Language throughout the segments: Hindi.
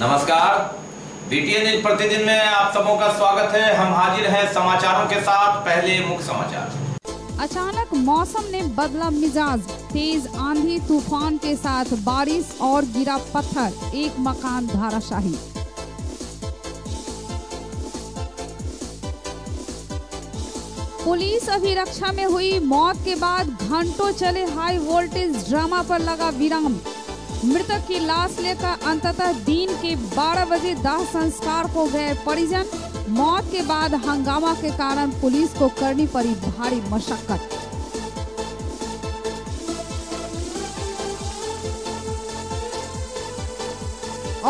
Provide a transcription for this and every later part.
नमस्कार, बीटीएन न्यूज प्रतिदिन में आप सबों का स्वागत है। हम हाजिर हैं समाचारों के साथ। पहले मुख्य समाचार। अचानक मौसम ने बदला मिजाज, तेज आंधी तूफान के साथ बारिश और गिरा पत्थर, एक मकान धराशायी। पुलिस अभिरक्षा में हुई मौत के बाद घंटों चले हाई वोल्टेज ड्रामा पर लगा विराम। मृतक की लाश लेकर अंततः दिन के 12 बजे दाह संस्कार को गए परिजन। मौत के बाद हंगामा के कारण पुलिस को करनी पड़ी भारी मशक्कत।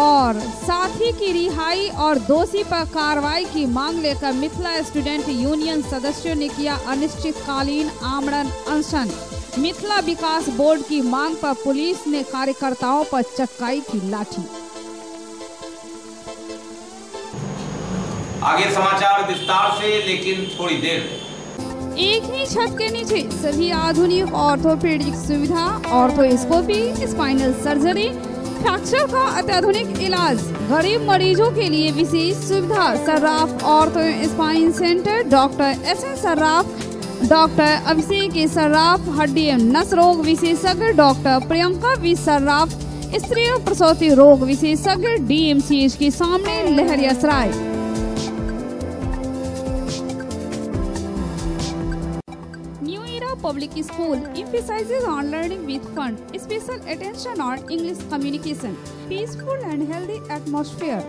और साथी की रिहाई और दोषी पर कार्रवाई की मांग लेकर मिथिला स्टूडेंट यूनियन सदस्यों ने किया अनिश्चितकालीन आमरण अनशन। मिथिला विकास बोर्ड की मांग पर पुलिस ने कार्यकर्ताओं पर चक्काई की लाठी। आगे समाचार विस्तार से, लेकिन थोड़ी देर में। एक ही छत के नीचे सभी आधुनिक ऑर्थोपेडिक सुविधा, ऑर्थोस्कोपी, स्पाइनल सर्जरी, फ्रैक्चर का अत्याधुनिक इलाज, गरीब मरीजों के लिए विशेष सुविधा। Sarraf ortho spine centre, doctor S N. Sarraf, doctor Abhishek Sarraf, हड्डी एवं नस रोग विशेषज्ञ, डॉक्टर प्रियंका वी सर्राफ, स्त्री और प्रसूति रोग विशेषज्ञ, DMCH के सामने, Laheriasarai. New era public school emphasizes on learning with fun, special attention on English communication, peaceful and healthy atmosphere,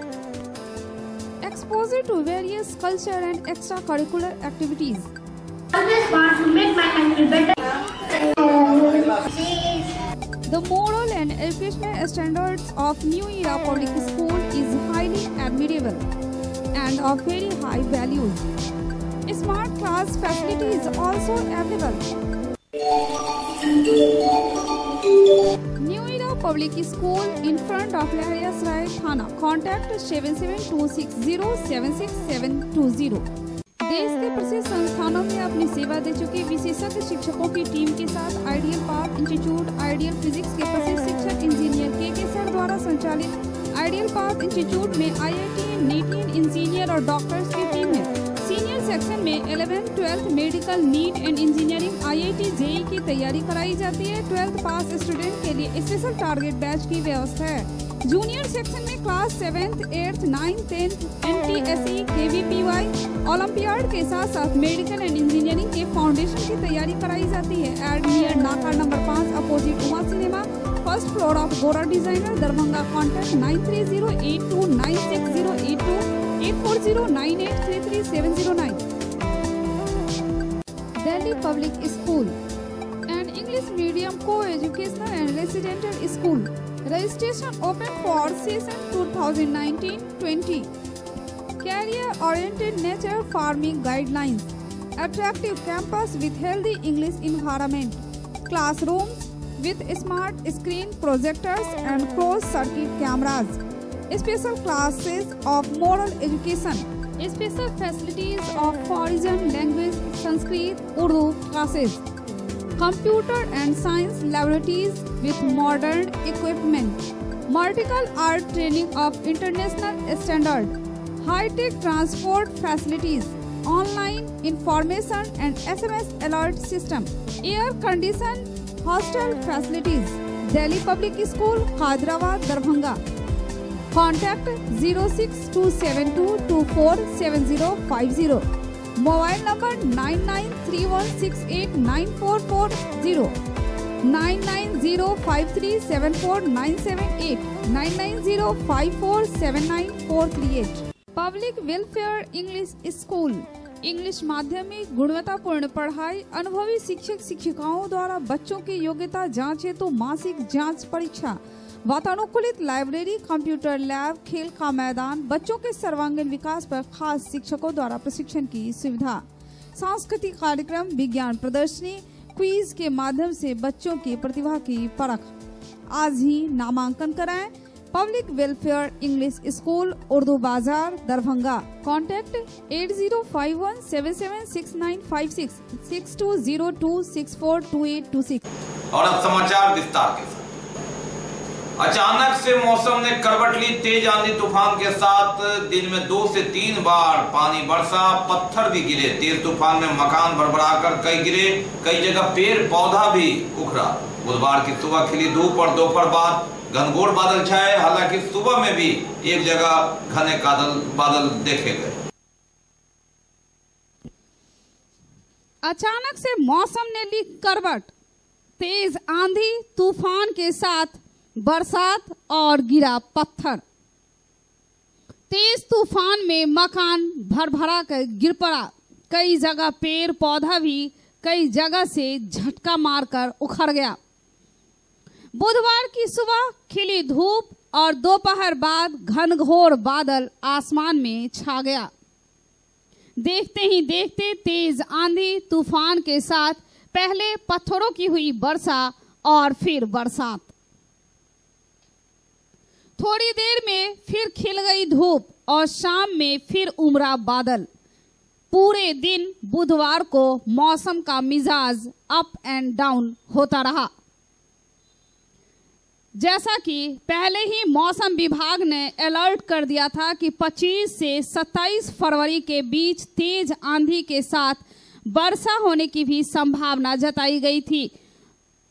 exposure to various culture and extracurricular activities. Always want to make my country better. The moral and educational standards of New Era Public School is highly admirable and of very high values. Smart class facility is also available. New Era Public School in front of Lahariyasaray Thana. Contact 7726076720. देश के प्रसिद्ध संस्थानों में अपनी सेवा दे चुके विशेषज्ञ शिक्षकों की टीम के साथ ideal path institute, ideal physics के प्रसिद्ध शिक्षक इंजीनियर के सर द्वारा संचालित आइडियल पाथ इंस्टीट्यूट में IIT, NEET इंजीनियर और डॉक्टर्स की टीम है। सीनियर सेक्शन में 11th, 12th medical, neat and engineering, IIT, JEE की तैयारी कराई जाती है। 12th पास स्टूडेंट के लिए स्पेशल टारगेट बैच की व्यवस्था है। जूनियर सेक्शन में class 7th, 8th, 9th, 10th, NTSE, KVPY, olympiad के साथ साथ मेडिकल एंड इंजीनियरिंग के फाउंडेशन की तैयारी कराई जाती है। Add near Naka number 5 opposite Uma cinema, first floor of Gora designer, Darbhanga. Contact 9308296082 8409833709। Delhi public school and English medium co-educational and residential school. Registration open for session 2019-20. Career-oriented nature farming guidelines. Attractive campus with healthy English environment. Classrooms with smart screen projectors and closed-circuit cameras. Special classes of moral education. Special facilities of foreign language, Sanskrit, Urdu classes. Computer and science laboratories with modern equipment. Martial art training of international standard. High-tech transport facilities. Online information and SMS alert system. Air-conditioned hostel facilities. Delhi Public School, Hyderabad, Darbhanga. Contact 06272247050. Mobile number 9931689440, 9905374978, 9905479438. Public welfare English school. English माध्यमिक गुणवत्तापूर्ण पढ़ाई, अनुभवी शिक्षक शिक्षिकाओं द्वारा बच्चों की योग्यता जांच हेतु मासिक जांच परीक्षा, वातानुकूलित लाइब्रेरी, कंप्यूटर लैब, खेल का मैदान, बच्चों के सर्वांगीण विकास पर खास शिक्षकों द्वारा प्रशिक्षण की सुविधा, सांस्कृतिक कार्यक्रम, विज्ञान प्रदर्शनी, क्विज के माध्यम से बच्चों की प्रतिभा की परख। आज ही नामांकन कराएं। Public welfare English school, Urdu बाजार, दरभंगा। कॉन्टैक्ट 8051776956 6202642826। और अब समाचार विस्तार के साथ। अचानक से मौसम ने करवट ली। तेज आंधी तूफान के साथ दिन में 2 से 3 बार पानी बरसा, पत्थर भी गिरे। तेज तूफान में मकान भरभराकर कई गिरे, कई जगह पेड़ पौधा भी उखड़ा। बुधवार की सुबह खिली धूप और दोपहर बाद घनघोर बादल छाए। हालांकि सुबह में भी एक जगह घने बादल देखे गए। अचानक से मौसम ने ली करवट। तेज आंधी तूफान के साथ बरसात और गिरा पत्थर। तेज तूफान में मकान भरभरा कर गिर पड़ा। कई जगह पेड़ पौधा भी कई जगह से झटका मारकर उखड़ गया। बुधवार की सुबह खिली धूप और दोपहर बाद घनघोर बादल आसमान में छा गया। देखते ही देखते तेज आंधी तूफान के साथ पहले पत्थरों की हुई वर्षा और फिर बरसात। थोड़ी देर में फिर खिल गई धूप और शाम में फिर उमड़ा बादल। पूरे दिन बुधवार को मौसम का मिजाज अप एंड डाउन होता रहा। जैसा कि पहले ही मौसम विभाग ने अलर्ट कर दिया था कि 25 से 27 फरवरी के बीच तेज आंधी के साथ वर्षा होने की भी संभावना जताई गई थी।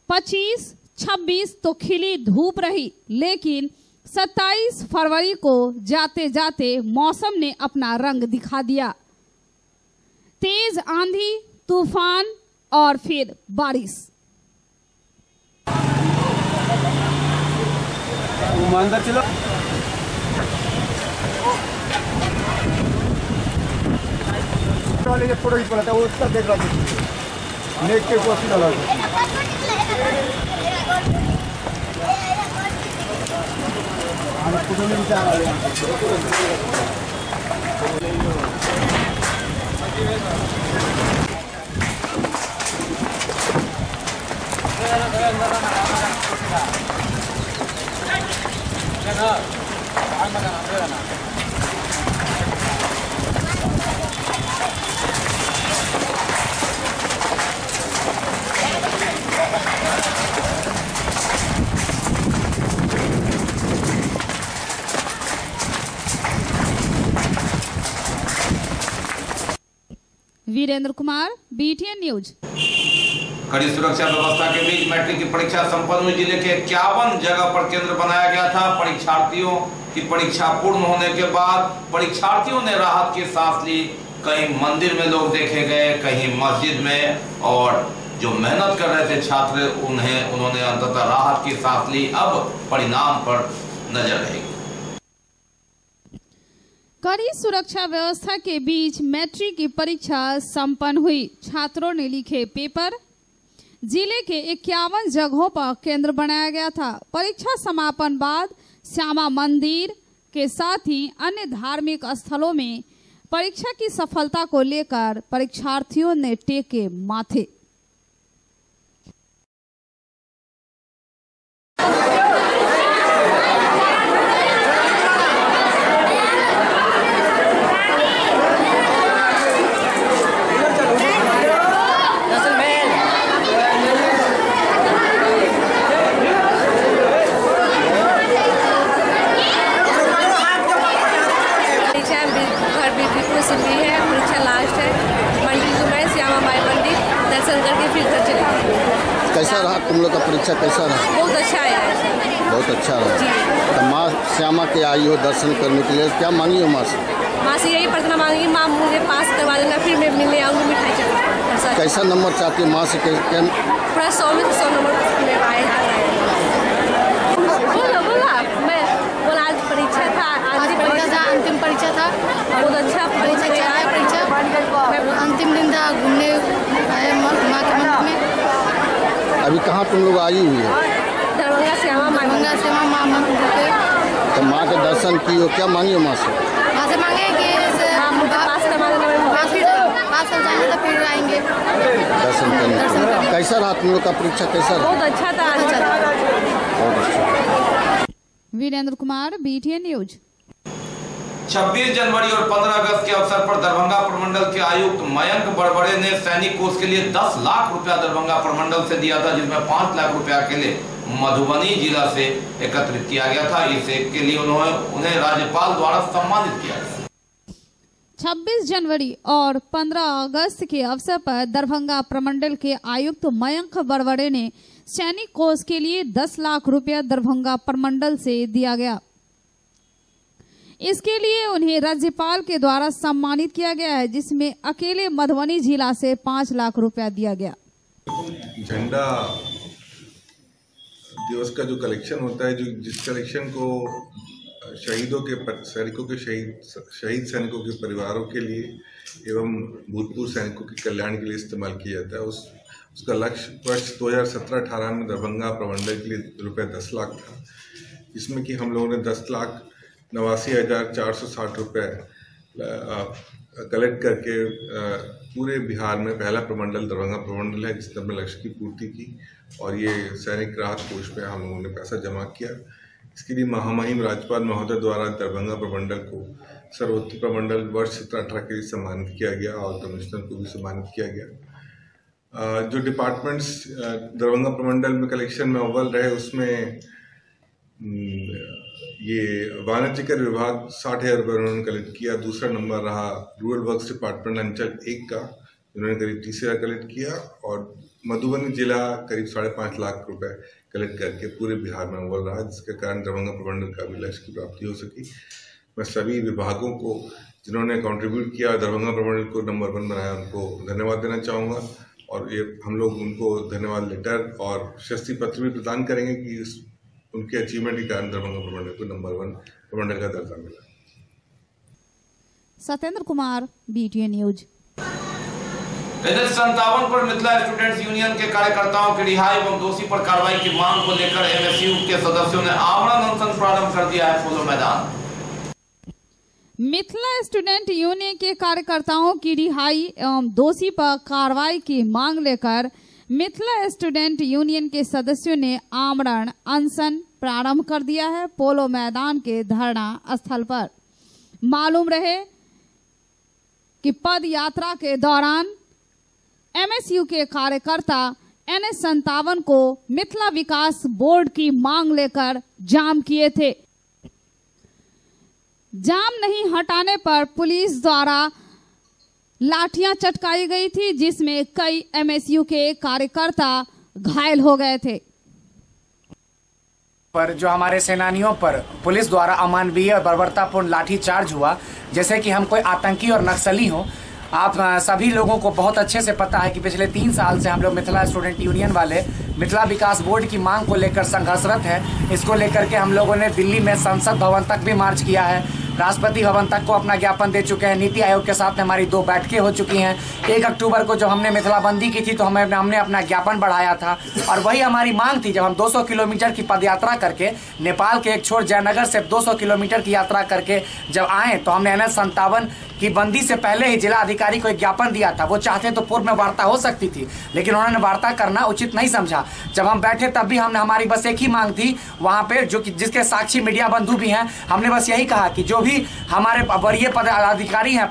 25, 26 तो खिली धूप रही, लेकिन 27 फरवरी को जाते जाते मौसम ने अपना रंग दिखा दिया। तेज आंधी तूफान और फिर बारिश। अंदर चलो। फोटो ही पड़ा था, वो उसका देख रहा था, नेक के पोस्ट डाला फोटो में विचार आ गया। Virendra Kumar, BTN news. कड़ी सुरक्षा व्यवस्था के बीच मैट्रिक की परीक्षा संपन्न हुई। जिले के 51 जगह पर केंद्र बनाया गया था। परीक्षार्थियों की परीक्षा पूर्ण होने के बाद परीक्षार्थियों ने राहत की सांस ली। कहीं मंदिर में लोग देखे गए, कहीं मस्जिद में, और जो मेहनत कर रहे थे छात्र उन्होंने अंततः राहत की सांस ली। अब परिणाम पर नजर रहेगी। कड़ी सुरक्षा व्यवस्था के बीच मैट्रिक की परीक्षा संपन्न हुई। छात्रों ने लिखे पेपर। जिले के 51 जगहों पर केंद्र बनाया गया था। परीक्षा समापन बाद श्यामा मंदिर के साथ ही अन्य धार्मिक स्थलों में परीक्षा की सफलता को लेकर परीक्षार्थियों ने टेके माथे। कैसा रहा तुम लोग का परीक्षा? कैसा रहा? बहुत अच्छा है। बहुत अच्छा रहा। तो माँ श्यामा के आई हो दर्शन करने के लिए, क्या मांगी हो माँ से? माँ से यही प्रार्थना मांगी, माँ मुझे पास करवा देना, फिर मैं मिलने आऊँगी मिठाई चढ़ा। कैसा नंबर चाहती है माँ से? पूरा 100 में 100 नंबर में आए। बोला आज परीक्षा था, अंतिम परीक्षा था। बहुत अच्छा परीक्षा। अंतिम दिन था, घूमने आए माँ के मंदिर में। अभी कहाँ तुम लोग आई हुई है? दरभंगा श्यामा माँ मंदिर पे। तो माँ के दर्शन की हो, क्या मांगी हो माँ से? माँ से मांगे कि पास करवा देना, पास हो जाएंगे तो फिर आएंगे दर्शन करने। कैसा रहा तुम लोग का परीक्षा? कैसा रहा? बहुत अच्छा था। बहुत अच्छा। Virendra Kumar, BTN news. 26 जनवरी और 15 अगस्त के अवसर पर दरभंगा प्रमंडल के आयुक्त मयंक बड़बड़े ने सैनिक कोष के लिए 10 लाख रुपया दरभंगा प्रमंडल से दिया था, जिसमें 5 लाख रुपया के लिए मधुबनी जिला से एकत्रित किया गया था। इसे के लिए उन्हें राज्यपाल द्वारा सम्मानित किया गया। 26 जनवरी और 15 अगस्त के अवसर पर दरभंगा प्रमंडल के आयुक्त मयंक बरवड़े ने सैनिक कोष के लिए 10 लाख रुपया दरभंगा प्रमंडल से दिया गया। इसके लिए उन्हें राज्यपाल के द्वारा सम्मानित किया गया है, जिसमें अकेले मधुबनी जिला से 5 लाख रुपया दिया गया। झंडा दिवस का जो कलेक्शन होता है, जिस कलेक्शन को शहीदों के सैनिकों के शहीद सैनिकों के परिवारों के लिए एवं भूतपूर्व सैनिकों के कल्याण के लिए इस्तेमाल किया जाता है, उसका लक्ष्य वर्ष 2017-18 में दरभंगा प्रमंडल के लिए रुपये 10 लाख था। इसमें कि हम लोगों ने 10,89,460 रुपये कलेक्ट करके पूरे बिहार में पहला प्रमंडल दरभंगा प्रमंडल है जिसने अपने लक्ष्य की पूर्ति की, और ये सैनिक राहत कोष में हम लोगों ने पैसा जमा किया। इसके लिए महामहिम राज्यपाल महोदय द्वारा दरभंगा प्रमंडल को सर्वोत्तम प्रमंडल वर्ष 17-18 के लिए सम्मानित किया गया और कमिश्नर को भी सम्मानित किया गया। जो डिपार्टमेंट्स दरभंगा प्रमंडल में कलेक्शन में अव्वल रहे, उसमें ये वाणिज्य कर विभाग 60,000 रुपये उन्होंने कलेक्ट किया। दूसरा नंबर रहा रूरल वर्क्स डिपार्टमेंट अंचल 1 का, जिन्होंने करीब 30,000 कलेक्ट किया, और मधुबनी जिला करीब 5.5 लाख रुपए कलेक्ट करके पूरे बिहार में अव्वल रहा, जिसके कारण दरभंगा प्रमंडल का भी लक्ष्य की प्राप्ति हो सकी। मैं सभी विभागों को जिन्होंने कंट्रीब्यूट किया दरभंगा प्रमंडल को नंबर 1 बनाया, उनको धन्यवाद देना चाहूँगा, और ये हम लोग उनको धन्यवाद लेटर और प्रशस्ति पत्र भी प्रदान करेंगे कि उनके अचीवमेंट के कारण दरभंगा प्रमंडल को नंबर 1 प्रमंडल का दर्जा मिला। Satyendra Kumar, BTN news. इधर 57 पर मिथिला स्टूडेंट्स यूनियन के कार्यकर्ताओं की रिहाई एवं दोषी पर कार्रवाई की मांग को लेकर MSU के सदस्यों ने आमरण अनशन प्रारंभ कर दिया है पोलो मैदान। मिथिला स्टूडेंट यूनियन के कार्यकर्ताओं की रिहाई एवं दोषी पर कार्रवाई की मांग लेकर मिथिला स्टूडेंट यूनियन के सदस्यों ने आमरण अनशन प्रारंभ कर दिया है पोलो मैदान के धरना स्थल पर। मालूम रहे कि पद यात्रा के दौरान MSU के कार्यकर्ता NH57 को मिथिला विकास बोर्ड की मांग लेकर जाम किए थे। जाम नहीं हटाने पर पुलिस द्वारा लाठियां चटकाई गई थी, जिसमें कई MSU के कार्यकर्ता घायल हो गए थे। पर जो हमारे सेनानियों पर पुलिस द्वारा अमानवीय और बर्बरतापूर्ण लाठीचार्ज हुआ, जैसे कि हम कोई आतंकी और नक्सली हों। आप सभी लोगों को बहुत अच्छे से पता है कि पिछले 3 साल से हम लोग मिथिला स्टूडेंट यूनियन वाले मिथिला विकास बोर्ड की मांग को लेकर संघर्षरत है। इसको लेकर के हम लोगों ने दिल्ली में संसद भवन तक भी मार्च किया है, राष्ट्रपति भवन तक को अपना ज्ञापन दे चुके हैं। नीति आयोग के साथ हमारी 2 बैठकें हो चुकी हैं। 1 अक्टूबर को जब हमने मिथिला बंदी की थी तो हमने अपना ज्ञापन बढ़ाया था, और वही हमारी मांग थी। जब हम 200 किलोमीटर की पदयात्रा करके नेपाल के एक छोर जयनगर से 200 किलोमीटर की यात्रा करके जब आए, तो हमने NH57 की बंदी से पहले ही जिला अधिकारी को एक ज्ञापन दिया था। वो चाहते तो पूर्व में वार्ता हो सकती थी, लेकिन उन्होंने वार्ता करना उचित नहीं समझा। जब हम बैठे तब भी हमने हमारी बस एक ही मांग थी वहां पे, जो कि जिसके साक्षी मीडिया बंधु भी हैं। हमने बस यही कहा कि जो भी हमारे वरीय पदाधिकारी हैं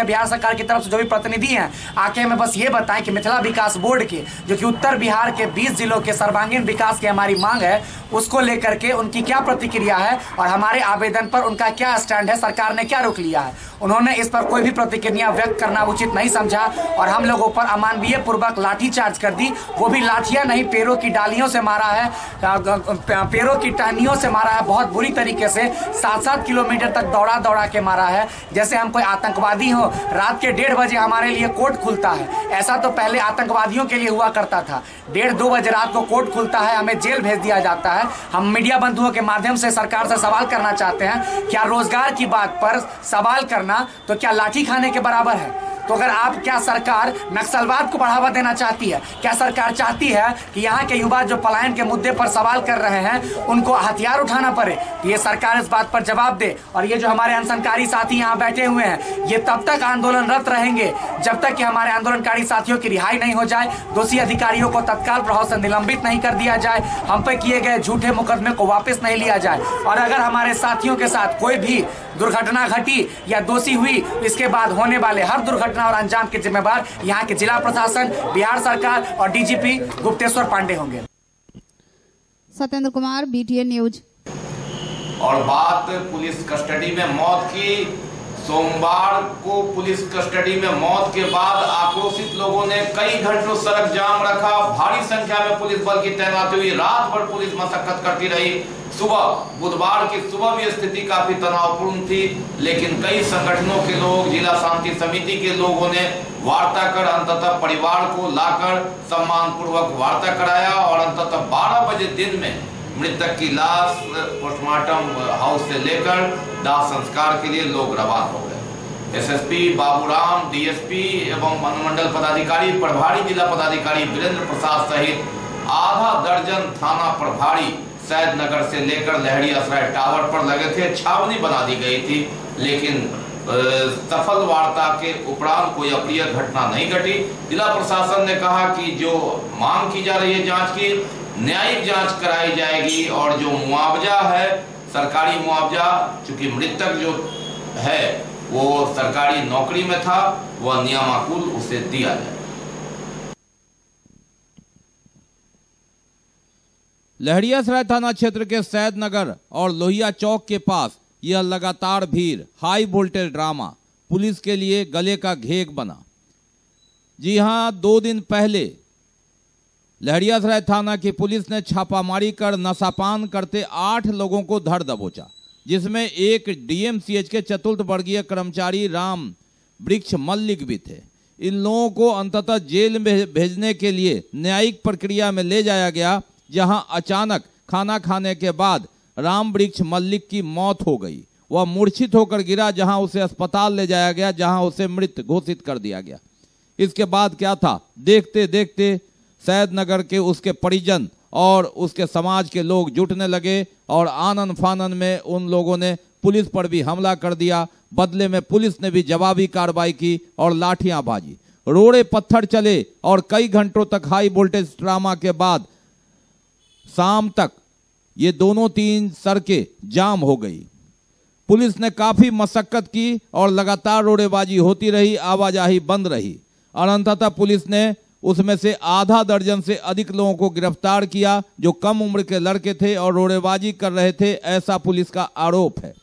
बिहार सरकार की तरफ से, जो भी प्रतिनिधि हैं, आके हमें बस ये बताएं कि मिथिला विकास बोर्ड के, जो कि उत्तर बिहार के 20 जिलों के सर्वांगीण विकास की हमारी मांग है, उसको लेकर के उनकी क्या प्रतिक्रिया है और हमारे आवेदन पर उनका क्या स्टैंड है, सरकार ने क्या रुख लिया है। उन्होंने इस पर कोई भी प्रतिक्रिया व्यक्त करना उचित नहीं समझा और हम लोगों पर अमानवीय पूर्वक लाठीचार्ज कर दी। वो भी लाठियां नहीं, पेड़ों की डालियों से मारा है, पेड़ों की टहनियों से मारा है, बहुत बुरी तरीके से 7-7 किलोमीटर तक दौड़ा के मारा है, जैसे हम कोई आतंकवादी हो। रात के 1:30 बजे हमारे लिए कोर्ट खुलता है। ऐसा तो पहले आतंकवादियों के लिए हुआ करता था। 1:30-2 बजे रात को कोर्ट खुलता है, हमें जेल भेज दिया जाता है। हम मीडिया बंधुओं के माध्यम से सरकार से सवाल करना चाहते हैं, क्या रोजगार की बात पर सवाल करना तो क्या लाठी खाने के बराबर है? तो अगर आप, क्या सरकार नक्सलवाद को बढ़ावा देना चाहती है? क्या सरकार चाहती है कि यहाँ के युवा जो पलायन के मुद्दे पर सवाल कर रहे हैं उनको हथियार उठाना पड़े? तो ये सरकार इस बात पर जवाब दे। और ये जो हमारे अनशनकारी साथी यहाँ बैठे हुए हैं, ये तब तक आंदोलनरत रहेंगे जब तक कि हमारे आंदोलनकारी साथियों की रिहाई नहीं हो जाए, दोषी अधिकारियों को तत्काल प्रभाव से निलंबित नहीं कर दिया जाए, हम पे किए गए झूठे मुकदमे को वापस नहीं लिया जाए। और अगर हमारे साथियों के साथ कोई भी दुर्घटना घटी या दोषी हुई, इसके बाद होने वाले हर दुर्घटना और अंजाम के जिम्मेदार यहाँ के जिला प्रशासन, बिहार सरकार और DGP गुप्तेश्वर पांडे होंगे। Satyendra Kumar, BTN news. और बात पुलिस कस्टडी में मौत की। सोमवार को पुलिस कस्टडी में मौत के बाद आक्रोशित लोगों ने कई घंटों सड़क जाम रखा। भारी संख्या में पुलिस बल की तैनाती हुई। रात भर पुलिस मशक्कत करती रही। सुबह बुधवार की सुबह भी स्थिति काफी तनावपूर्ण थी, लेकिन कई संगठनों के लोग, जिला शांति समिति के लोगों ने वार्ता कर अंततः परिवार को लाकर सम्मान पूर्वक वार्ता कराया और अंततः 12 बजे दिन में मृतक की लाश पोस्टमार्टम हाउस से लेकर दाह संस्कार के लिए लोग रवाना हो गए। SSP बाबूराम, DSP एवं अनुमंडल पदाधिकारी, प्रभारी जिला पदाधिकारी वीरेंद्र प्रसाद सहित आधा दर्जन थाना प्रभारी सैदनगर से लेकर लहरियासराय टावर पर लगे थे। छावनी बना दी गई थी, लेकिन सफल वार्ता के उपरांत कोई अप्रिय घटना नहीं घटी। जिला प्रशासन ने कहा कि जो मांग की जा रही है जांच की, न्यायिक जांच कराई जाएगी और जो मुआवजा है, सरकारी मुआवजा, चूंकि मृतक जो है वो सरकारी नौकरी में था, वह नियमानुकूल उसे दिया जाए। लहरियासराय थाना क्षेत्र के सैदनगर और लोहिया चौक के पास यह लगातार भीड़, हाई वोल्टेज ड्रामा पुलिस के लिए गले का घेग बना। जी हां, 2 दिन पहले लहरियासराय थाना की पुलिस ने छापामारी कर नशापान करते 8 लोगों को धर दबोचा, जिसमें एक DMCH के चतुर्थ वर्गीय कर्मचारी राम वृक्ष मल्लिक भी थे। इन लोगों को अंततः जेल में भेजने के लिए न्यायिक प्रक्रिया में ले जाया गया, जहां अचानक खाना खाने के बाद राम वृक्ष मल्लिक की मौत हो गई। वह मूर्छित होकर गिरा, जहां उसे अस्पताल ले जाया गया, जहां उसे मृत घोषित कर दिया गया। इसके बाद क्या था, देखते देखते सैदनगर के उसके परिजन और उसके समाज के लोग जुटने लगे और आनन फानन में उन लोगों ने पुलिस पर भी हमला कर दिया। बदले में पुलिस ने भी जवाबी कार्रवाई की और लाठियां बाजी, रोड़े पत्थर चले और कई घंटों तक हाई वोल्टेज ड्रामा के बाद शाम तक ये दोनों 3 सड़कें जाम हो गई। पुलिस ने काफी मशक्कत की और लगातार रोड़ेबाजी होती रही, आवाजाही बंद रही और अंततः पुलिस ने उसमें से आधा दर्जन से अधिक लोगों को गिरफ्तार किया, जो कम उम्र के लड़के थे और रोड़ेबाजी कर रहे थे, ऐसा पुलिस का आरोप है।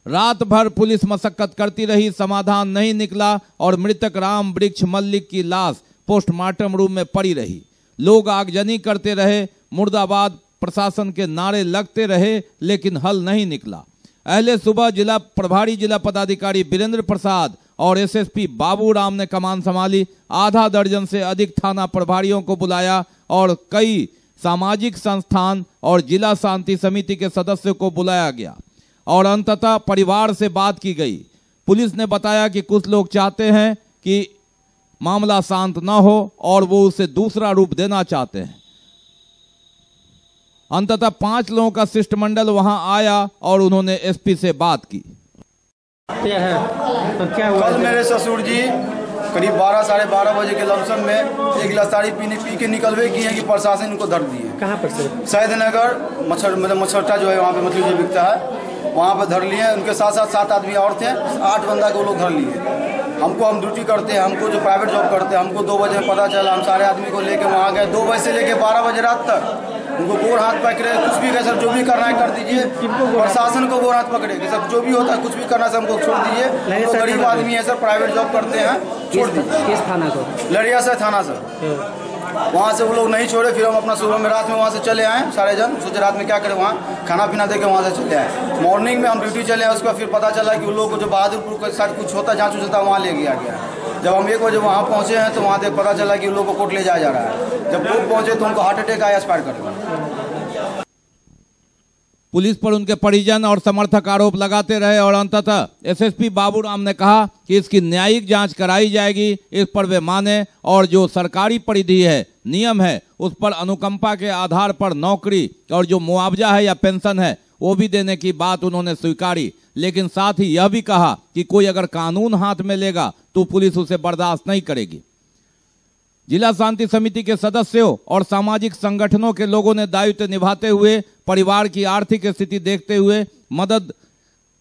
रात भर पुलिस मशक्कत करती रही, समाधान नहीं निकला और मृतक राम वृक्ष मल्लिक की लाश पोस्टमार्टम रूम में पड़ी रही। लोग आगजनी करते रहे, मुर्दाबाद प्रशासन के नारे लगते रहे, लेकिन हल नहीं निकला। अहले सुबह जिला प्रभारी जिला पदाधिकारी वीरेंद्र प्रसाद और SSP बाबूराम ने कमान संभाली। आधा दर्जन से अधिक थाना प्रभारियों को बुलाया और कई सामाजिक संस्थान और जिला शांति समिति के सदस्यों को बुलाया गया और अंततः परिवार से बात की गई। पुलिस ने बताया कि कुछ लोग चाहते हैं कि मामला शांत न हो और वो उसे दूसरा रूप देना चाहते हैं। अंततः 5 लोगों का शिष्टमंडल वहां आया और उन्होंने SP से बात की। कल मेरे ससुर जी करीब 12 साढ़े 12 बजे के लमसम में एक गिलास ताड़ी पी के निकलवे किए हैं कि प्रशासन इनको धर दिए। कहाँ पर से? सैदनगर मच्छरटा जो है वहाँ पे मछली जो बिकता है, वहाँ पे धर लिए। उनके साथ साथ 7 आदमी और थे, 8 बंदा को लोग धर लिए। हम ड्यूटी करते हैं, हमको जो प्राइवेट जॉब करते हैं, हमको 2 बजे पता चला। हम सारे आदमी को लेके वहाँ गए। 2 बजे से लेके 12 बजे रात तक उनको गोर हाथ पकड़े, कुछ भी कहे सर जो भी करना है कर दीजिए। प्रशासन को गोर हाथ पकड़े कि सर जो भी होता है कुछ भी करना है हमको छोड़ दीजिए। तो गरीब आदमी है सर, प्राइवेट जॉब करते हैं, छोड़ दीजिए। किस थाना को? लहरियासराय थाना सर। वहाँ से वो लोग नहीं छोड़े। फिर हम अपना सुबह में रात में वहाँ से चले आए सारे जन। सोचे रात में क्या करें, वहाँ खाना पीना दे के वहाँ से चले आए। मॉर्निंग में हम ड्यूटी चले आए। उसके बाद फिर पता चला कि उन लोगों को जो बहादुरपुर के साथ कुछ होता जाँच चलता वहाँ ले गया गया। जब हम 1 बजे वहाँ पहुँचे हैं तो वहाँ देख पता चला कि उन लोगों को कोर्ट ले जाया जा रहा है। जब कोर्ट पहुँचे तो उनको हार्ट अटैक आया, एक्सपायर कर गया। पुलिस पर उनके परिजन और समर्थक आरोप लगाते रहे और अंततः SSP बाबूराम ने कहा कि इसकी न्यायिक जांच कराई जाएगी, इस पर वे माने और जो सरकारी परिधि है, नियम है, उस पर अनुकंपा के आधार पर नौकरी और जो मुआवजा है या पेंशन है वो भी देने की बात उन्होंने स्वीकारी। लेकिन साथ ही यह भी कहा कि कोई अगर कानून हाथ में लेगा तो पुलिस उसे बर्दाश्त नहीं करेगी। जिला शांति समिति के सदस्यों और सामाजिक संगठनों के लोगों ने दायित्व निभाते हुए परिवार की आर्थिक स्थिति देखते हुए मदद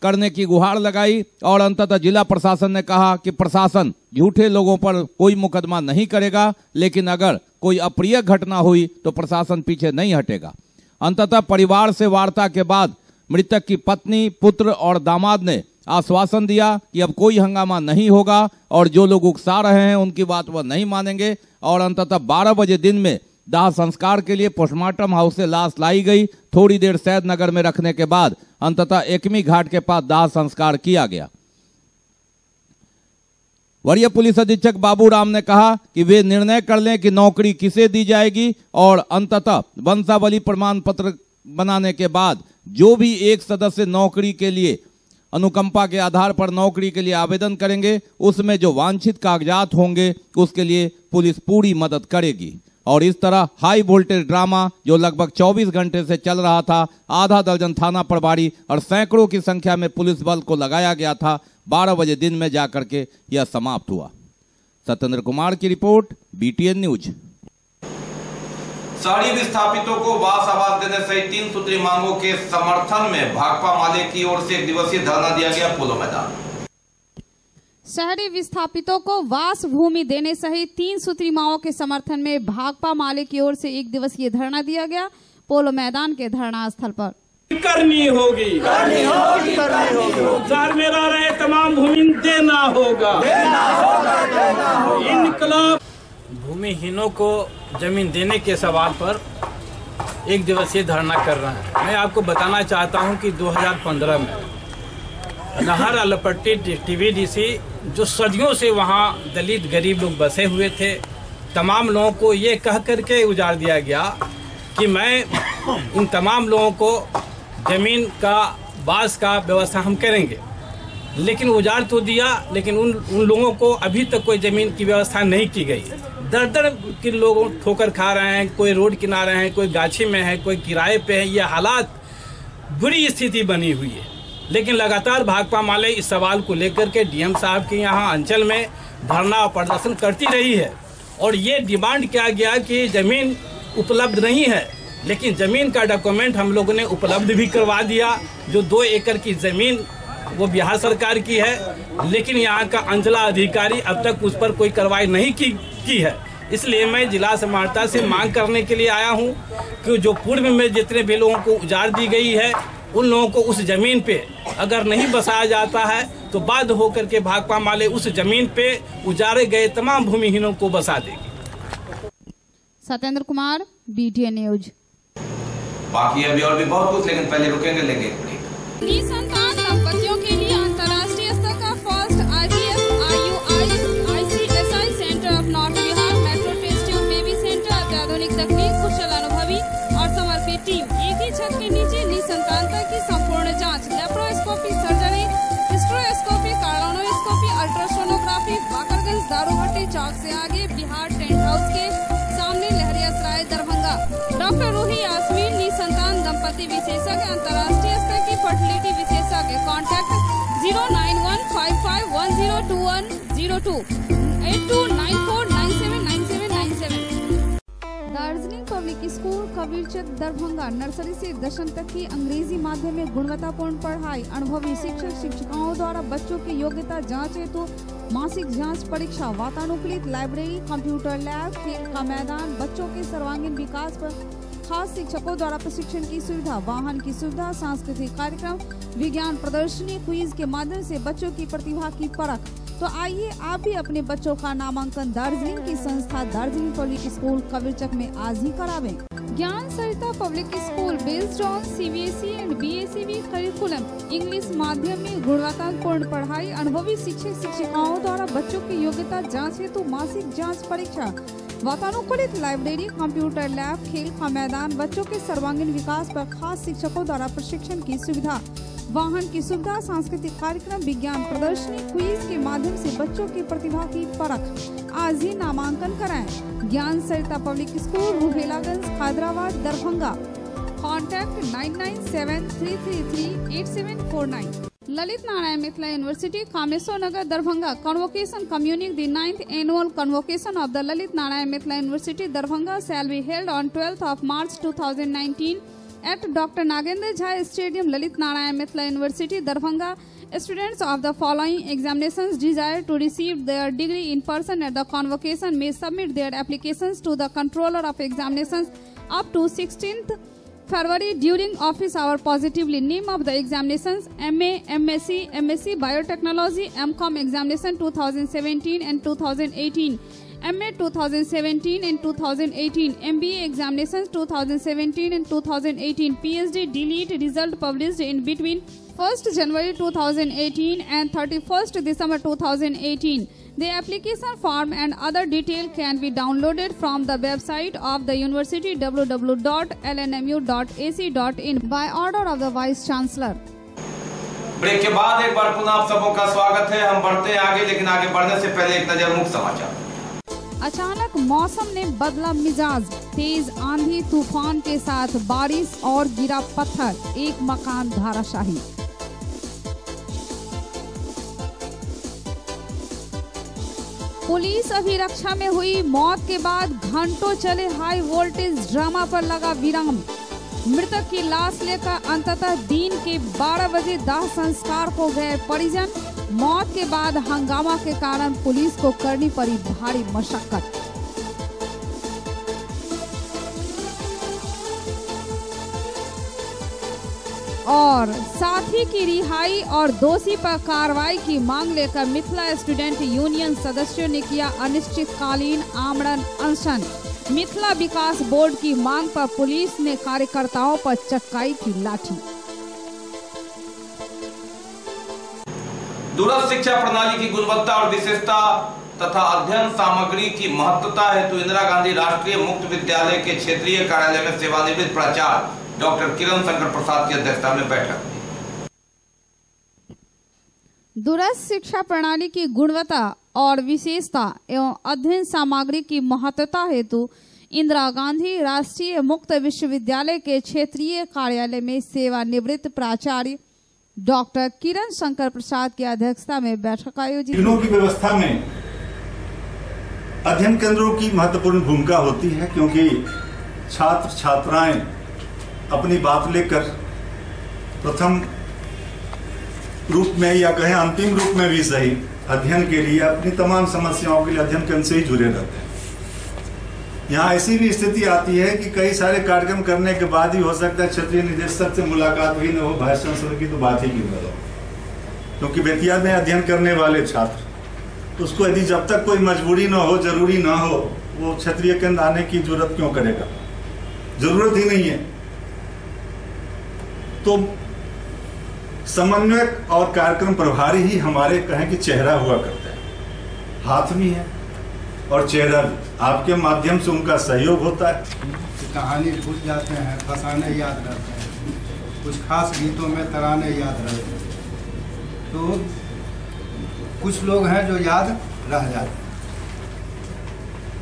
करने की गुहार लगाई और अंततः जिला प्रशासन ने कहा कि प्रशासन झूठे लोगों पर कोई मुकदमा नहीं करेगा, लेकिन अगर कोई अप्रिय घटना हुई तो प्रशासन पीछे नहीं हटेगा। अंततः परिवार से वार्ता के बाद मृतक की पत्नी, पुत्र और दामाद ने आश्वासन दिया कि अब कोई हंगामा नहीं होगा और जो लोग उकसा रहे हैं उनकी बात वह नहीं मानेंगे। और अंततः 12 बजे दिन में दाह संस्कार के लिए पोस्टमार्टम हाउस से लाश लाई गई। थोड़ी देर सैद नगर में रखने के बाद अंततः एकमी घाट के पास दाह संस्कार किया गया। वरीय पुलिस अधीक्षक बाबू राम ने कहा कि वे निर्णय कर लें कि नौकरी किसे दी जाएगी और अंततः वंशावली प्रमाण पत्र बनाने के बाद जो भी एक सदस्य नौकरी के लिए अनुकंपा के आधार पर नौकरी के लिए आवेदन करेंगे उसमें जो वांछित कागजात होंगे उसके लिए पुलिस पूरी मदद करेगी। और इस तरह हाई वोल्टेज ड्रामा जो लगभग 24 घंटे से चल रहा था, आधा दर्जन थाना प्रभारी और सैकड़ों की संख्या में पुलिस बल को लगाया गया था, 12 बजे दिन में जाकर के यह समाप्त हुआ। सत्येंद्र कुमार की रिपोर्ट, BTN न्यूज। शहरी विस्थापितों को वास आवास देने सहित 3 सूत्री मांगों के समर्थन में भाकपा माले की ओर से 1 दिवसीय धरना दिया गया पोलो मैदान। शहरी विस्थापितों को वास भूमि देने सहित 3 सूत्री मांगों के समर्थन में भाकपा माले की ओर से 1 दिवसीय धरना दिया गया पोलो मैदान के धरना स्थल पर। करनी होगी रोजगार में रह रहे तमाम भूमि देना होगा। इनकलाब भूमिहीनों को जमीन देने के सवाल पर 1 दिवसीय धरना कर रहे हैं। मैं आपको बताना चाहता हूं कि 2015 में नहर अलपट्टी TVDC जो सदियों से वहां दलित गरीब लोग बसे हुए थे, तमाम लोगों को ये कह करके उजाड़ दिया गया कि मैं इन तमाम लोगों को जमीन का बास का व्यवस्था हम करेंगे। लेकिन उजाड़ तो दिया, लेकिन उन लोगों को अभी तक कोई जमीन की व्यवस्था नहीं की गई। दर दर के लोग ठोकर खा रहे हैं, कोई रोड किनारे हैं, कोई गाछी में है, कोई किराए पे है। ये हालात बुरी स्थिति बनी हुई है। लेकिन लगातार भाकपा माले इस सवाल को लेकर के DM साहब के यहाँ अंचल में धरना और प्रदर्शन करती रही है और ये डिमांड किया गया कि जमीन उपलब्ध नहीं है, लेकिन जमीन का डॉक्यूमेंट हम लोगों ने उपलब्ध भी करवा दिया। जो 2 एकड़ की जमीन वो बिहार सरकार की है, लेकिन यहाँ का अंचला अधिकारी अब तक उस पर कोई कार्रवाई नहीं की है। इसलिए मैं जिला समाहर्ता से मांग करने के लिए आया हूँ कि जो पूर्व में जितने भी लोगों को उजाड़ दी गई है उन लोगों को उस जमीन पे अगर नहीं बसाया जाता है तो बाध्य होकर के भाकपा माले उस जमीन पे उजाड़े गए तमाम भूमिहीनों को बसा देगी। Satyendra Kumar, BTN news. बाकी अभी और भी बहुत कुछ, लेकिन पहले रुकेंगे, लेंगे एक ब्रेक। निसंतान दंपतियों के लिए अंतर्राष्ट्रीय स्तर का first IVF IUI ICSI centre of north Bihar metro test tube baby centre, अत्याधुनिक तकनीक, कुशल अनुभवी और समर्पित टीम, एक ही छत के नीचे निसंतानता की संपूर्ण जांच, laparoscopy surgery, hysteroscopy, cardioscopy, ultrasonography, Bakarganj Darubhatti Chowk से आगे बिहार टेंट हाउस के सामने, लहरियासराय, दरभंगा। डॉक्टर रूही यास्मीन, निसंतान दंपति विशेषज्ञ, अंतर्राष्ट्रीय स्तर की फर्टिलिटी विशेषज्ञ। Contact 09155102102 8294979797। Darjeeling public school Kabirchak Darbhanga nursery से 10वीं तक की अंग्रेजी माध्यम में गुणवत्तापूर्ण पढ़ाई, अनुभवी शिक्षक शिक्षिकाओं द्वारा बच्चों की योग्यता जांच हेतु मासिक जांच परीक्षा, वातानुकूलित लाइब्रेरी, कंप्यूटर लैब, खेल का मैदान, बच्चों के सर्वांगीण विकास पर खास शिक्षकों द्वारा प्रशिक्षण की सुविधा, वाहन की सुविधा, सांस्कृतिक कार्यक्रम, विज्ञान प्रदर्शनी, क्विज के माध्यम से बच्चों की प्रतिभा की परख। तो आइए आप भी अपने बच्चों का नामांकन दार्जिलिंग की संस्था दार्जिलिंग पब्लिक स्कूल कबीरचक में आज ही करावें। Gyan Sarita public school based on CBSE and BACB curriculum, English माध्यम में गुणवत्तापूर्ण पढ़ाई, अनुभवी शिक्षक शिक्षिकाओं द्वारा बच्चों की योग्यता जांच हेतु मासिक जांच परीक्षा, वातानुकूलित लाइब्रेरी, कंप्यूटर लैब, खेल का मैदान, बच्चों के सर्वांगीण विकास पर खास शिक्षकों द्वारा प्रशिक्षण की सुविधा, वाहन की सुविधा, सांस्कृतिक कार्यक्रम, विज्ञान प्रदर्शनी, क्विज के माध्यम से बच्चों की प्रतिभा की परख। आज ही नामांकन कराएं। Gyan Sarita public school, Ruhelaganj, Hyderabad, Darbhanga. Contact 9973338749। Lalit Narayan Mithila university, Kameshwar Nagar, Darbhanga. Convocation commencing the 9th annual convocation of the Lalit Narayan Mithila University, Darbhanga shall be held on 12th of March 2019 at Dr. Nagendra Jha Stadium, Lalit Narayan Mithila University, Darbhanga, Students of the following examinations desire to receive their degree in person at the convocation may submit their applications to the Controller of Examinations up to 16th February during office hour positively. Name of the examinations: MA, MSc, MSc Biotechnology, MCom examination 2017 and 2018. MA 2017 and 2018, MBA examinations 2017 and 2018, PhD delete result published in between 1st January 2018 and 31st December 2018. The application form and other detail can be downloaded from the website of the university www.lnmu.ac.in by order of the Vice Chancellor. Break के बाद एक बार पुनः आप सबों का स्वागत है। हम बढ़ते हैं आगे, लेकिन आगे बढ़ने से पहले एक नजर मुख्य समाचार। अचानक मौसम ने बदला मिजाज, तेज आंधी तूफान के साथ बारिश और गिरा पत्थर, एक मकान धराशायी। पुलिस अभिरक्षा में हुई मौत के बाद घंटों चले हाई वोल्टेज ड्रामा पर लगा विराम। मृतक की लाश लेकर अंततः दिन के 12 बजे दाह संस्कार को गए परिजन। मौत के बाद हंगामा के कारण पुलिस को करनी पड़ी भारी मशक्कत। और साथी की रिहाई और दोषी पर कार्रवाई की मांग लेकर मिथिला स्टूडेंट यूनियन सदस्यों ने किया अनिश्चितकालीन आमरण अनशन। मिथिला विकास बोर्ड की मांग पर पुलिस ने कार्यकर्ताओं पर चक्काई थी लाठी। दूरस्थ शिक्षा प्रणाली की गुणवत्ता और विशेषता तथा अध्ययन सामग्री की महत्वता हेतु इंदिरा गांधी राष्ट्रीय मुक्त विद्यालय के क्षेत्रीय कार्यालय में सेवानिवृत्त प्राचार्य डॉक्टर किरण शंकर प्रसाद की अध्यक्षता में बैठक हुई। दूरस्थ शिक्षा प्रणाली की गुणवत्ता और विशेषता एवं अध्ययन सामग्री की महत्वता हेतु इंदिरा गांधी राष्ट्रीय मुक्त विश्वविद्यालय के क्षेत्रीय कार्यालय में सेवानिवृत्त प्राचार्य डॉक्टर किरण शंकर प्रसाद की अध्यक्षता में बैठक आयोजित। दिनों की व्यवस्था में अध्ययन केंद्रों की महत्वपूर्ण भूमिका होती है, क्योंकि छात्र छात्राएं अपनी बात लेकर प्रथम रूप में या कहें अंतिम रूप में भी सही अध्ययन के लिए अपनी तमाम समस्याओं के लिए अध्ययन केंद्र से ही जुड़े रहते हैं। यहाँ ऐसी भी स्थिति आती है कि कई सारे कार्यक्रम करने के बाद ही हो सकता है क्षेत्रीय निदेशक से मुलाकात हुई न हो, वाइस चांसलर की तो बात ही क्यों न हो। क्योंकि बेतिया में अध्ययन करने वाले छात्र उसको यदि जब तक कोई मजबूरी न हो, जरूरी न हो, वो क्षेत्रीय केंद्र आने की जरूरत क्यों करेगा? जरूरत ही नहीं है। तो समन्वयक और कार्यक्रम प्रभारी ही हमारे कहें कि चेहरा हुआ करते हैं, हाथ भी है और चेहरा भी। आपके माध्यम से उनका सहयोग होता है। कहानी भूल जाते हैं, फसाने याद रहते हैं, कुछ खास गीतों में तराने याद रहते हैं, तो कुछ लोग हैं जो याद रह जाते हैं।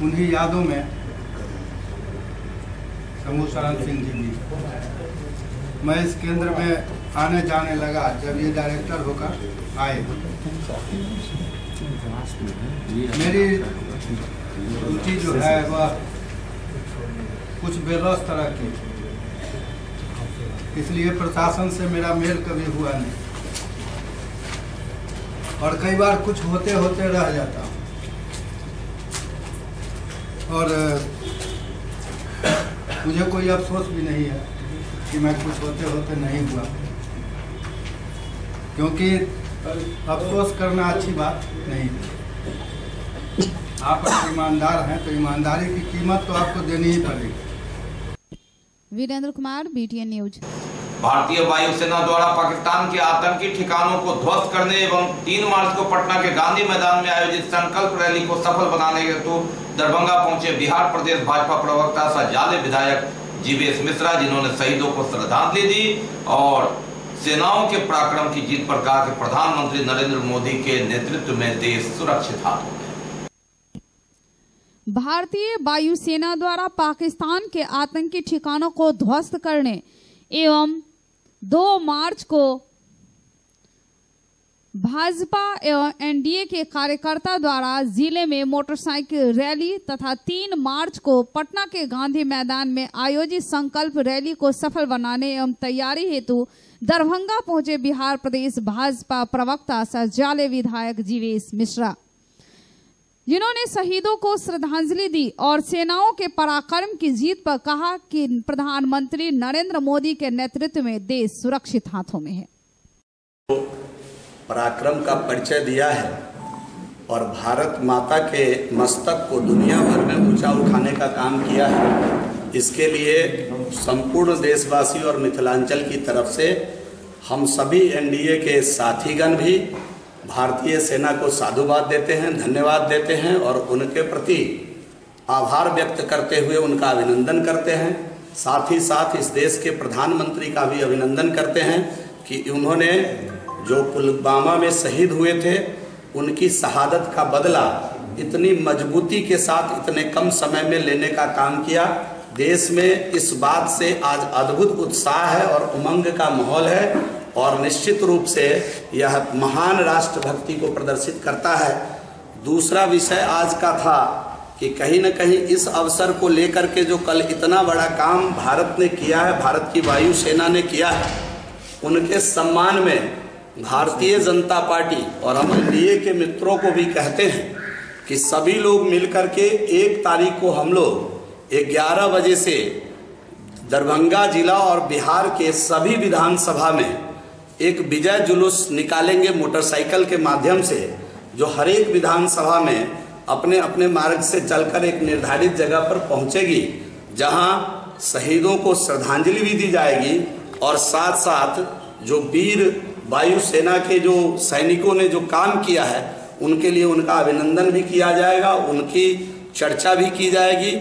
उन्हीं यादों में समूह शरण सिंह जी भी। मैं इस केंद्र में आने जाने लगा जब ये डायरेक्टर होकर आए। मेरी रुचि जो है वह कुछ बेलौस तरह की, इसलिए प्रशासन से मेरा मेल कभी हुआ नहीं और कई बार कुछ होते होते रह जाता हूँ। और मुझे कोई अफसोस भी नहीं है कि मैं कुछ होते होते नहीं हुआ, क्योंकि अफसोस करना अच्छी बात नहीं है। आप ईमानदार हैं तो ईमानदारी की कीमत तो आपको देनी ही पड़ेगी। Virendra Kumar, BTN news. भारतीय वायुसेना द्वारा पाकिस्तान के आतंकी ठिकानों को ध्वस्त करने एवं 3 मार्च को पटना के गांधी मैदान में आयोजित संकल्प रैली को सफल बनाने हेतु दरभंगा पहुंचे बिहार प्रदेश भाजपा प्रवक्ता सह जाले विधायक जीवेश मिश्रा, जिन्होंने शहीदों को श्रद्धांजलि दी और सेनाओं के पराक्रम की जीत पर कहा कि प्रधानमंत्री नरेंद्र मोदी के नेतृत्व में देश सुरक्षित हाथों में। भारतीय वायुसेना द्वारा पाकिस्तान के आतंकी ठिकानों को ध्वस्त करने एवं 2 मार्च को भाजपा एवं एनडीए के कार्यकर्ता द्वारा जिले में मोटरसाइकिल रैली तथा 3 मार्च को पटना के गांधी मैदान में आयोजित संकल्प रैली को सफल बनाने एवं तैयारी हेतु दरभंगा पहुंचे बिहार प्रदेश भाजपा प्रवक्ता सह जाले विधायक जीवेश मिश्रा, जिन्होंने शहीदों को श्रद्धांजलि दी और सेनाओं के पराक्रम की जीत पर कहा कि प्रधानमंत्री नरेंद्र मोदी के नेतृत्व में देश सुरक्षित हाथों में है। पराक्रम का परिचय दिया है और भारत माता के मस्तक को दुनिया भर में ऊंचा उठाने का काम किया है। इसके लिए संपूर्ण देशवासी और मिथिलांचल की तरफ से हम सभी एनडीए के साथीगण भी भारतीय सेना को साधुवाद देते हैं, धन्यवाद देते हैं और उनके प्रति आभार व्यक्त करते हुए उनका अभिनंदन करते हैं। साथ ही साथ इस देश के प्रधानमंत्री का भी अभिनंदन करते हैं कि उन्होंने जो पुलवामा में शहीद हुए थे उनकी शहादत का बदला इतनी मजबूती के साथ इतने कम समय में लेने का काम किया। देश में इस बात से आज अद्भुत उत्साह है और उमंग का माहौल है और निश्चित रूप से यह महान राष्ट्रभक्ति को प्रदर्शित करता है। दूसरा विषय आज का था कि कहीं न कहीं इस अवसर को लेकर के जो कल इतना बड़ा काम भारत ने किया है, भारत की वायुसेना ने किया है, उनके सम्मान में भारतीय जनता पार्टी और हम एनडीए के मित्रों को भी कहते हैं कि सभी लोग मिलकर के 1 तारीख को हम लोग 11 बजे से दरभंगा जिला और बिहार के सभी विधानसभा में एक विजय जुलूस निकालेंगे मोटरसाइकिल के माध्यम से, जो हर एक विधानसभा में अपने अपने मार्ग से चलकर एक निर्धारित जगह पर पहुंचेगी, जहां शहीदों को श्रद्धांजलि भी दी जाएगी और साथ साथ जो वीर वायुसेना के जो सैनिकों ने जो काम किया है उनके लिए उनका अभिनंदन भी किया जाएगा, उनकी चर्चा भी की जाएगी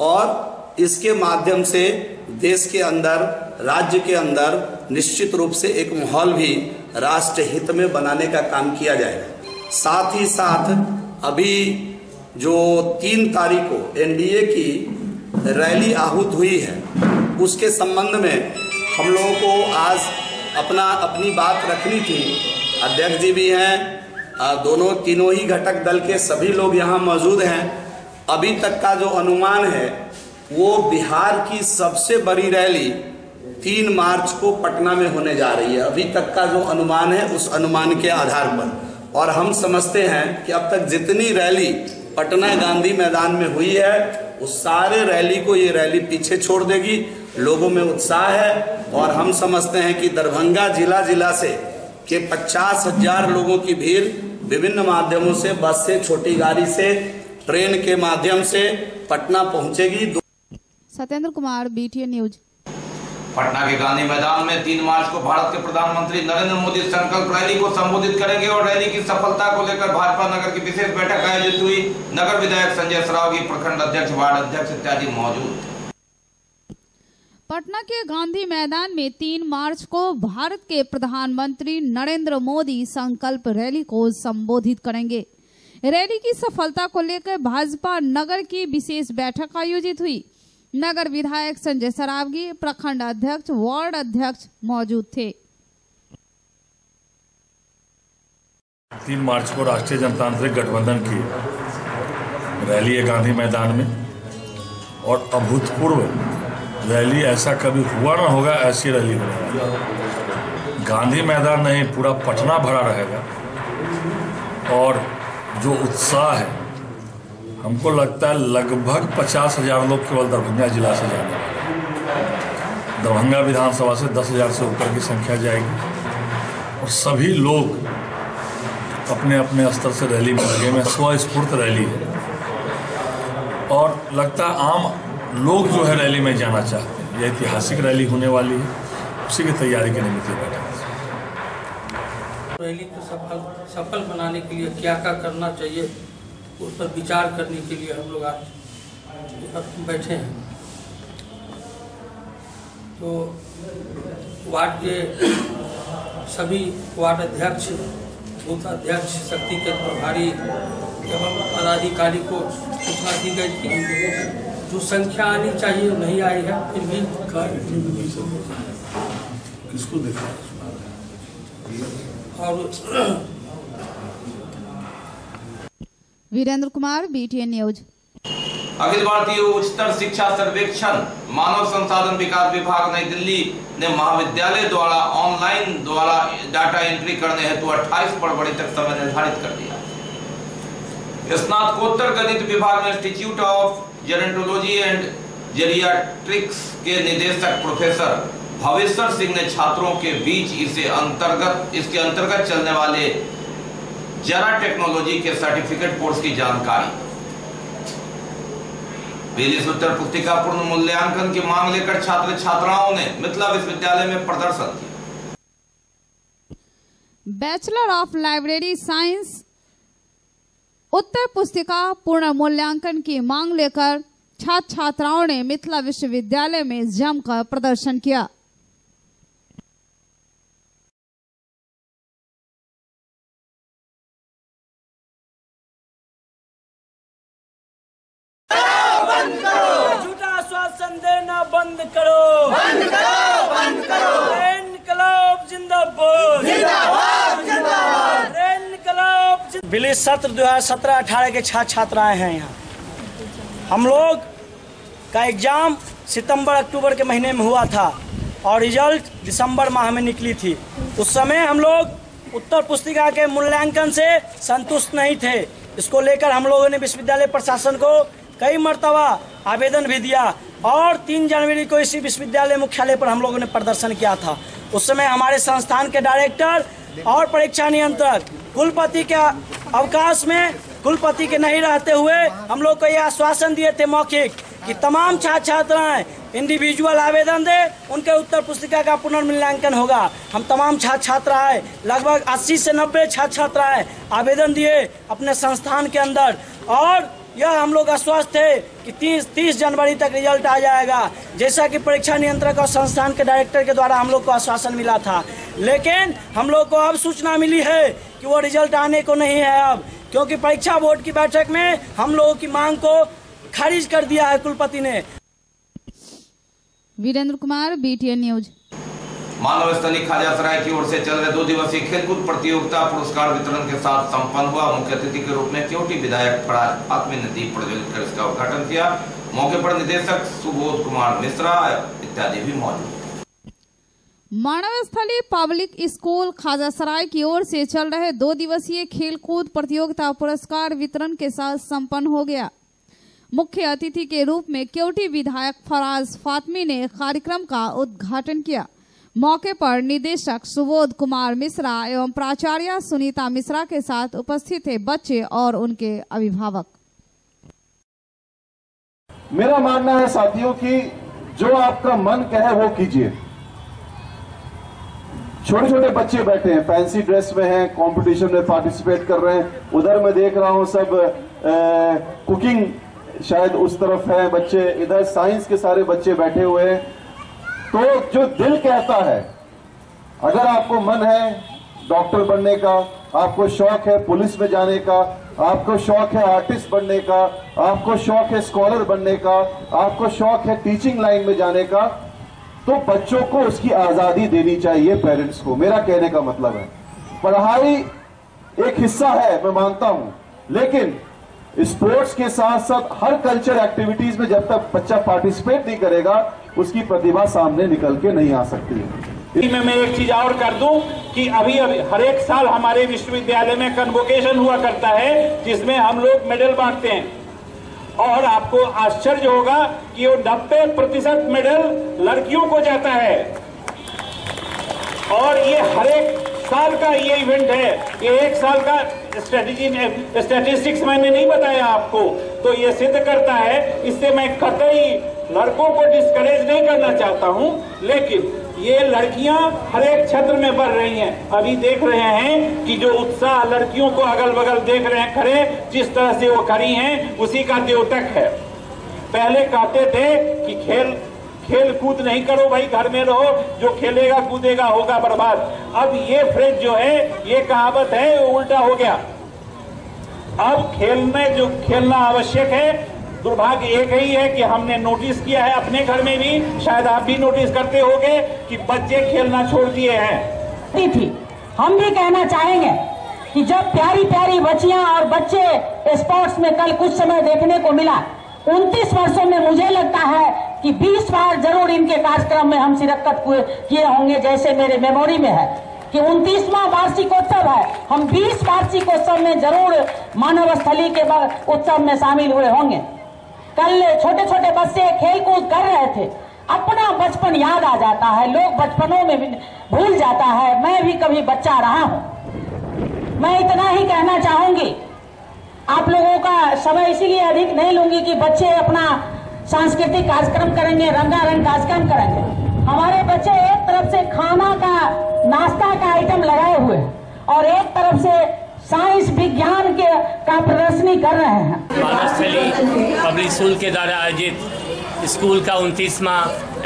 और इसके माध्यम से देश के अंदर, राज्य के अंदर निश्चित रूप से एक माहौल भी राष्ट्र हित में बनाने का काम किया जाएगा। साथ ही साथ अभी जो 3 तारीख को एनडीए की रैली आहूत हुई है उसके संबंध में हम लोगों को आज अपनी बात रखनी थी। अध्यक्ष जी भी हैं, तीनों ही घटक दल के सभी लोग यहाँ मौजूद हैं। अभी तक का जो अनुमान है वो बिहार की सबसे बड़ी रैली 3 मार्च को पटना में होने जा रही है। अभी तक का जो अनुमान है उस अनुमान के आधार पर, और हम समझते हैं कि अब तक जितनी रैली पटना गांधी मैदान में हुई है उस सारे रैली को ये रैली पीछे छोड़ देगी। लोगों में उत्साह है और हम समझते हैं कि दरभंगा जिला से के 50,000 लोगों की भीड़ विभिन्न माध्यमों से, बस से, छोटी गाड़ी से, ट्रेन के माध्यम से पटना पहुंचेगी। Satyendra Kumar, BTN news. पटना के गांधी मैदान में 3 मार्च को भारत के प्रधानमंत्री नरेंद्र मोदी संकल्प रैली को संबोधित करेंगे और रैली की सफलता को लेकर भाजपा नगर की विशेष बैठक आयोजित हुई। नगर विधायक संजय सरावगी, प्रखंड अध्यक्ष, वार्ड अध्यक्ष इत्यादि मौजूद। पटना के गांधी मैदान में 3 मार्च को भारत के प्रधानमंत्री नरेंद्र मोदी संकल्प रैली को संबोधित करेंगे। रैली की सफलता को लेकर भाजपा नगर की विशेष बैठक आयोजित हुई। नगर विधायक संजय सरावगी, प्रखंड अध्यक्ष, वार्ड अध्यक्ष मौजूद थे। 3 मार्च को राष्ट्रीय जनतांत्रिक गठबंधन की रैली है गांधी मैदान में और अभूतपूर्व रैली, ऐसा कभी हुआ ना होगा, ऐसी रैली होने वाली है। गांधी मैदान नहीं, पूरा पटना भरा रहेगा और जो उत्साह है, हमको लगता है लगभग 50,000 लोग केवल दरभंगा जिला से जाने वाले। दरभंगा विधानसभा से 10,000 से ऊपर की संख्या जाएगी और सभी लोग अपने अपने स्तर से रैली में लगे में, स्वस्फूर्त रैली है और लगता है आम लोग जो है रैली में जाना चाहते हैं। यह ऐतिहासिक रैली होने वाली है, उसी की तैयारी के निमित्त बैठा। रैली को सफल बनाने के लिए क्या क्या करना चाहिए उस पर विचार करने के लिए हम लोग आज बैठे हैं। तो वार्ड के सभी वार्ड अध्यक्ष, बूथ अध्यक्ष, शक्ति के प्रभारी एवं पदाधिकारी को सूचना दी गई कि जो संख्या आनी चाहिए नहीं आई है, फिर भी किसको देखा और वीरेंद्र कुमार, BTN न्यूज। अखिल भारतीय उच्चतर शिक्षा सर्वेक्षण मानव संसाधन विकास विभाग नई दिल्ली ने महाविद्यालय द्वारा ऑनलाइन द्वारा डाटा एंट्री करने हेतु 28 फरवरी तक समय निर्धारित कर दिया। स्नातकोत्तर गणित विभाग में institute of gerontology and geriatrics के निदेशक प्रोफेसर भवेश्वर सिंह ने छात्रों के बीच इसके अंतर्गत चलने वाले जरा टेक्नोलॉजी के सर्टिफिकेट कोर्स की जानकारी। पहली उत्तर पुस्तिका पूर्ण मूल्यांकन की मांग लेकर छात्र छात्राओं ने मिथिला विश्वविद्यालय में प्रदर्शन किया। बैचलर ऑफ लाइब्रेरी साइंस उत्तर पुस्तिका पूर्ण मूल्यांकन की मांग लेकर छात्र छात्राओं ने मिथिला विश्वविद्यालय में जमकर प्रदर्शन किया। झूठा आश्वासन देना बंद करो, बंद करो, बंद करो। इनकलाब जिंदाबाद, जिंदाबाद, जिंदाबाद। इनकलाब। विलिस सत्र 2017-18 के छात्र छात्राएं हैं यहाँ। हम लोग का एग्जाम सितंबर अक्टूबर के महीने में हुआ था और रिजल्ट दिसंबर माह में निकली थी। उस समय हम लोग उत्तर पुस्तिका के मूल्यांकन से संतुष्ट नहीं थे। इसको लेकर हम लोगों ने विश्वविद्यालय प्रशासन को कई मर्तबा आवेदन भी दिया और 3 जनवरी को इसी विश्वविद्यालय मुख्यालय पर हम लोगों ने प्रदर्शन किया था। उस समय हमारे संस्थान के डायरेक्टर और परीक्षा नियंत्रक कुलपति के अवकाश में कुलपति के नहीं रहते हुए हम लोग को ये आश्वासन दिए थे मौखिक कि तमाम छात्र छात्राएं इंडिविजुअल आवेदन दे, उनके उत्तर पुस्तिका का पुनर्मूल्यांकन होगा। हम तमाम छात्र छात्राएं लगभग 80 से 90 छात्र छात्राएं आवेदन दिए अपने संस्थान के अंदर और यह हम लोग आश्वस्त थे कि 30 जनवरी तक रिजल्ट आ जाएगा, जैसा कि परीक्षा नियंत्रक और संस्थान के डायरेक्टर के द्वारा हम लोग को आश्वासन मिला था। लेकिन हम लोग को अब सूचना मिली है कि वो रिजल्ट आने को नहीं है अब, क्योंकि परीक्षा बोर्ड की बैठक में हम लोगों की मांग को खारिज कर दिया है कुलपति ने। Virendra Kumar, BTN news. मानव स्थली खाजासराय की ओर से चल रहे 2 दिवसीय खेलकूद प्रतियोगिता पुरस्कार वितरण के साथ संपन्न हुआ। मुख्य अतिथि के रूप में केवटी विधायक फराज फातमी ने दीप प्रज्वलित कर इसका उद्घाटन किया। मौके पर निदेशक सुबोध कुमार मिश्रा इत्यादि भी मौजूद। मानव स्थली पब्लिक स्कूल खाजासराय की ओर से चल रहे 2 दिवसीय खेलकूद प्रतियोगिता पुरस्कार वितरण के साथ संपन्न हो गया। मुख्य अतिथि के रूप में केवटी विधायक फराज फातमी ने कार्यक्रम का उद्घाटन किया। मौके पर निदेशक सुबोध कुमार मिश्रा एवं प्राचार्य सुनीता मिश्रा के साथ उपस्थित थे बच्चे और उनके अभिभावक। मेरा मानना है साथियों कि जो आपका मन कहे वो कीजिए। छोटे छोटे बच्चे बैठे हैं, फैंसी ड्रेस में हैं, कंपटीशन में पार्टिसिपेट कर रहे हैं। उधर मैं देख रहा हूं सब कुकिंग शायद उस तरफ है बच्चे, इधर साइंस के सारे बच्चे बैठे हुए हैं। तो जो दिल कहता है, अगर आपको मन है डॉक्टर बनने का, आपको शौक है पुलिस में जाने का, आपको शौक है आर्टिस्ट बनने का, आपको शौक है स्कॉलर बनने का, आपको शौक है टीचिंग लाइन में जाने का, तो बच्चों को उसकी आजादी देनी चाहिए पेरेंट्स को। मेरा कहने का मतलब है पढ़ाई एक हिस्सा है, मैं मानता हूं, लेकिन स्पोर्ट्स के साथ साथ हर कल्चर एक्टिविटीज में जब तक बच्चा पार्टिसिपेट नहीं करेगा उसकी प्रतिभा सामने निकल के नहीं आ सकती है। मैं एक चीज और कर दूं कि अभी हर एक साल हमारे विश्वविद्यालय में कन्वोकेशन हुआ करता है जिसमें हम लोग मेडल बांटते हैं और आपको आश्चर्य होगा कि वो 90% मेडल लड़कियों को जाता है और ये हर एक साल का ये इवेंट है। ये एक साल का स्टैटिस्टिक्स मैंने नहीं बताया आपको, तो ये सिद्ध करता है। इससे मैं कतई लड़कों को डिस्करेज नहीं करना चाहता हूं, लेकिन ये लड़कियां हर एक क्षेत्र में बढ़ रही हैं। अभी देख रहे हैं कि जो उत्साह लड़कियों को अगल बगल देख रहे हैं खड़े, जिस तरह से वो खड़ी हैं उसी का द्योतक है। पहले कहते थे कि खेल कूद नहीं करो भाई, घर में रहो, जो खेलेगा कूदेगा होगा बर्बाद। अब ये फ्रेज जो है, ये कहावत है, वो उल्टा हो गया। अब खेलना आवश्यक है। दुर्भाग्य एक ही है कि हमने नोटिस किया है अपने घर में भी, शायद आप भी नोटिस करते होंगे कि बच्चे खेलना छोड़ दिए हैं। थी हम भी कहना चाहेंगे कि जब प्यारी प्यारी बच्चियां और बच्चे स्पोर्ट्स में कल कुछ समय देखने को मिला, 29 वर्षों में मुझे लगता है कि 20 बार जरूर इनके कार्यक्रम में हम शिरकत किए होंगे। जैसे मेरे मेमोरी में है कि 29वां वार्षिकोत्सव है, हम 20 वार्षिकोत्सव में जरूर मानव स्थली के उत्सव में शामिल हुए होंगे। कल छोटे छोटे बच्चे खेल कूद कर रहे थे, अपना बचपन याद आ जाता है, लोग बचपनों में भूल जाता है। मैं भी कभी बच्चा रहा हूं। मैं इतना ही कहना चाहूंगी, आप लोगों का समय इसीलिए अधिक नहीं लूंगी कि बच्चे अपना सांस्कृतिक कार्यक्रम करेंगे, रंगारंग कार्यक्रम करेंगे। हमारे बच्चे एक तरफ से खाना का नाश्ता का आइटम लगाए हुए और एक तरफ से साइंस विज्ञान का प्रदर्शनी कर रहे हैं। मानवस्थली पब्लिक स्कूल के द्वारा आयोजित स्कूल का 29वां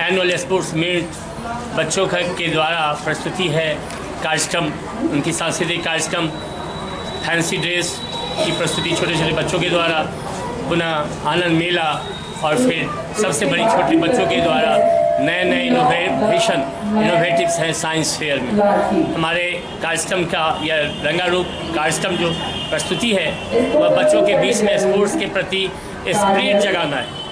एनुअल स्पोर्ट्स मीट बच्चों के द्वारा प्रस्तुति है कार्यक्रम, उनकी सांस्कृतिक कार्यक्रम, फैंसी ड्रेस की प्रस्तुति छोटे छोटे बच्चों के द्वारा, पुनः आनंद मेला और फिर सबसे बड़ी छोटे बच्चों के द्वारा नए नए इनोवेटिव्स हैं साइंस फेयर में। हमारे कार्यक्रम का यह रंगारूप कार्यक्रम जो प्रस्तुति है वह बच्चों के बीच में स्पोर्ट्स के प्रति स्पिरिट जगाना है।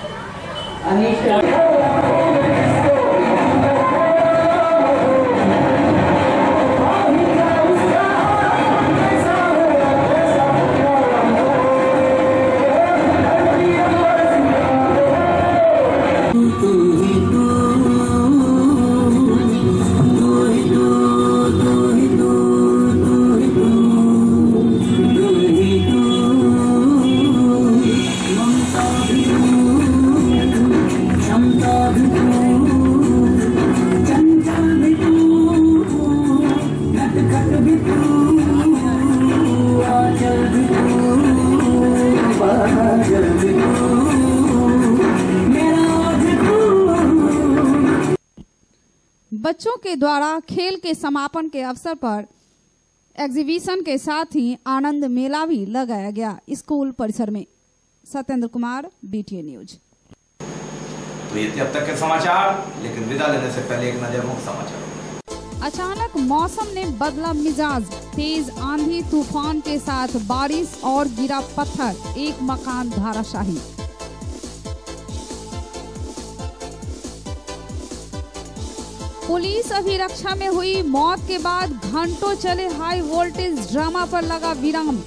बच्चों के द्वारा खेल के समापन के अवसर पर एग्जीबिशन के साथ ही आनंद मेला भी लगाया गया स्कूल परिसर में। Satyendra Kumar, BTN news. तो ये अब तक के समाचार, लेकिन विदा लेने से पहले एक नजर मुख्य समाचार। अचानक मौसम ने बदला मिजाज, तेज आंधी तूफान के साथ बारिश और गिरा पत्थर, एक मकान धराशायी। पुलिस अभिरक्षा में हुई मौत के बाद घंटों चले हाई वोल्टेज ड्रामा पर लगा विराम।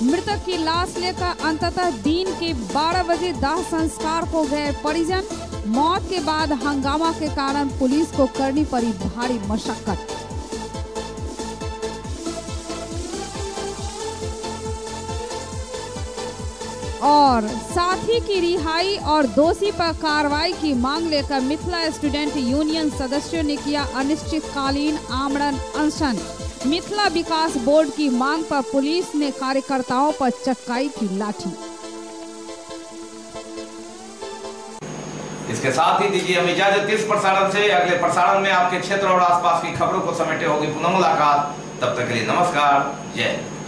मृतक की लाश लेकर अंततः दिन के 12 बजे दाह संस्कार को गए परिजन। मौत के बाद हंगामा के कारण पुलिस को करनी पड़ी भारी मशक्कत। और साथी की रिहाई और दोषी पर कार्रवाई की मांग लेकर मिथिला स्टूडेंट यूनियन सदस्यों ने किया अनिश्चितकालीन आमरण अनशन। मिथिला विकास बोर्ड की मांग पर पुलिस ने कार्यकर्ताओं पर चटकाई की लाठी। इसके साथ ही दीजिए हमें इजाजत इस प्रसारण से। अगले प्रसारण में आपके क्षेत्र और आसपास की खबरों को समेटे होगी पुनः मुलाकात। तब तक के लिए नमस्कार, जय हिंद।